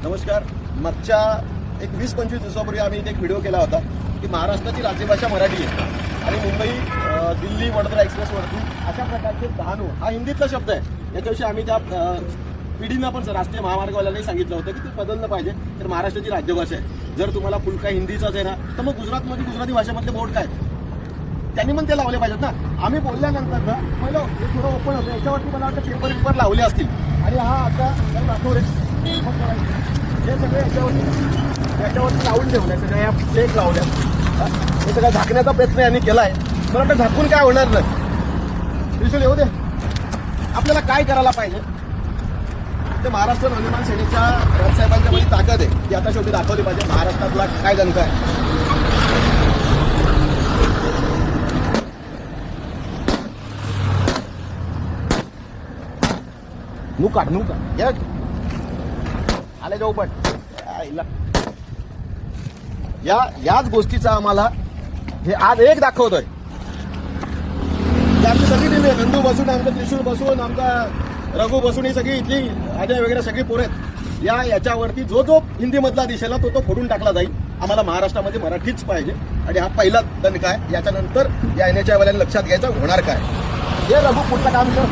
नमस्कार. मागच्या एक 20-25 दिवसापूर्वी आम्ही इथे एक व्हिडिओ केला होता की महाराष्ट्राची राज्यभाषा मराठी आहे आणि मुंबई दिल्ली वडोदरा एक्सप्रेसवरती अशा प्रकारचे डहाणू हा हिंदीतला शब्द आहे. याच्याविषयी आम्ही त्या पिढींना पण राष्ट्रीय महामार्गवाल्यांनी सांगितलं होतं की ते बदललं पाहिजे. तर महाराष्ट्राची राज्यभाषा आहे. जर तुम्हाला फुलका हिंदीचाच आहे ना तर मग गुजरातमध्ये गुजराती भाषेमधले बोर्ड काय त्यांनी पण ते लावले पाहिजेत ना. आम्ही बोलल्यानंतर ना पहिलं हे थोडं ओपन होतं. याच्यावरती मला वाटतं पेपर लावले असतील आणि हा आता दाखव रे हे सगळे याच्यावरती लावून ठेवले सगळ्या या प्लेट लावल्या. हे सगळं झाकण्याचा प्रयत्न यांनी केलाय. मला वाटतं झाकून काय होणार नाही. विषय येऊ दे. आपल्याला काय करायला पाहिजे ते महाराष्ट्र नवनिर्माण सेनेच्या राजसाहेबांच्या मध्ये ताकद आहे ती आता शेवटी दाखवली पाहिजे. महाराष्ट्रातला काय जनता आहे नुका आले जाऊ पण याच गोष्टीचा आम्हाला हे आज एक दाखवतोय. आमची सगळी टीम आहे. नंदू बसून आमचं त्रिशूल बसून आमचा रघु बसून ही सगळी इथली अजय वगैरे सगळी पोरं आहेत. याच्यावरती जो हिंदीमधला दिसेला तो फोडून टाकला जाईल. आम्हाला महाराष्ट्रामध्ये मराठीच पाहिजे आणि हा पहिला दणका आहे. याच्यानंतर या NHI वाल्यांनी लक्षात घ्यायचं होणार काय. हे रघु पुढचं काम कर.